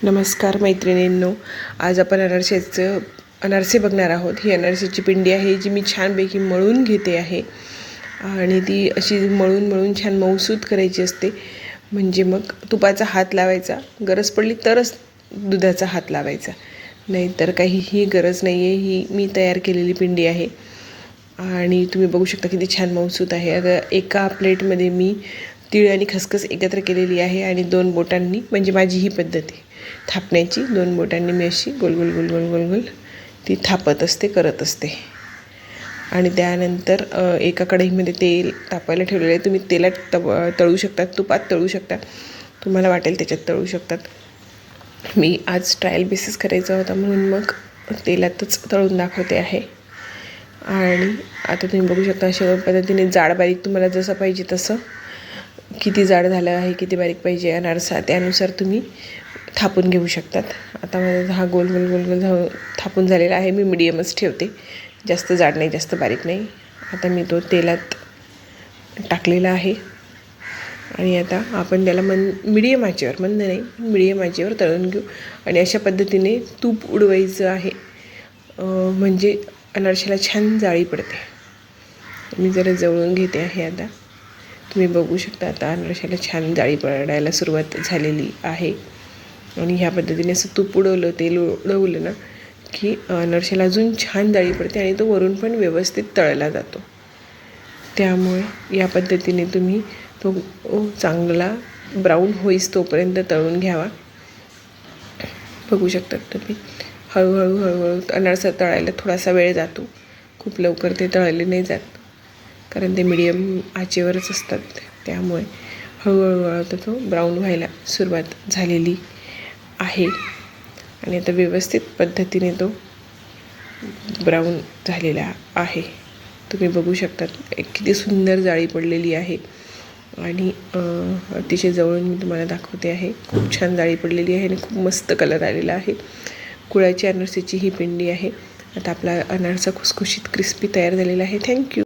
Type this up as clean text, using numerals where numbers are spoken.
नमस्कार मैत्रिणींनो, आज आपण अनारसे बघणार आहोत। ही अनारसेची पिंडी आहे जी मी छानपैकी मळून घेते आहे आणि ती अशी मळून छान मऊसूत करायची असते। म्हणजे मग तुपाचा हात लावायचा, गरज पडली तरच दुधाचा हात लावायचा, नाहीतर काहीही गरज नाही आहे। ही मी तयार केलेली पिंडी आहे आणि तुम्ही बघू शकता किती छान मऊसूत आहे। आता एका प्लेटमध्ये मी तीळ आणि खसखस एकत्र केलेली आहे आणि 2 बोटांनी, म्हणजे माझी ही पद्धत आहे थापण्याची, 2 बोटांनी मी अशी गोल गोल गोल गोल गोल गोल ती थापत असते, करत असते। आणि त्यानंतर एका कढईमध्ये तेल तापायला ठेवलेलं आहे। तुम्ही तेलात तळू शकता, तुपात तळू शकता, तुम्हाला वाटेल त्याच्यात तळू शकतात। मी आज ट्रायल बेसिस करायचा होता म्हणून मग तेलातच तळून दाखवते आहे। आणि आता तुम्ही बघू शकता अशा पद्धतीने जाड बारीक तुम्हाला जसं पाहिजे तसं, किती जाड झालं आहे, किती बारीक पाहिजे अनारसा, त्यानुसार तुम्ही थापून घेऊ शकतात। आता माझा हा गोल गोल गोल गोल थापून झालेला आहे। मी मीडियमच ठेवते, जास्त जाड नाही जास्त बारीक नाही। आता मी तो तेलात टाकलेला आहे आणि आता आपण त्याला मीडियम आचेवर, मंद नाही मीडियम आचेवर तळून घेऊ। आणि अशा पद्धतीने तूप उडवायचं आहे, म्हणजे अनारशाला छान जाळी पडते। मी जरा जवळून घेते आहे। आता तुम्ही बघू शकता आता अनारशाला छान जाळी पडायला सुरुवात झालेली आहे। आणि ह्या पद्धतीने असं तूप उडवलं, तेल उडवलं ना की अनारशाला अजून छान जाळी पडते आणि तो वरून पण व्यवस्थित तळला जातो। त्यामुळे या पद्धतीने तुम्ही तो चांगला ब्राऊन होईस तोपर्यंत तळून घ्यावा। बघू शकता तुम्ही हळूहळू हळूहळू अनारसा तळायला थोडासा वेळ जातो, खूप लवकर ते तळले नाही जात, कारण ते मीडियम आचेवरच असतात। त्यामुळे हळूहळू तो ब्राऊन व्हायला सुरुवात झालेली आहे आणि आता व्यवस्थित पद्धतीने तो ब्राऊन झालेला आहे। तुम्ही बघू शकता किती सुंदर जाळी पडलेली आहे आणि अतिशय जवळून मी तुम्हाला दाखवते आहे। खूप छान जाळी पडलेली आहे आणि खूप मस्त कलर आलेला आहे। गुळाची अनारसेची ही पिंडी आहे। आता आपला अनारसा खुसखुशीत क्रिस्पी तयार झालेला आहे। थँक्यू।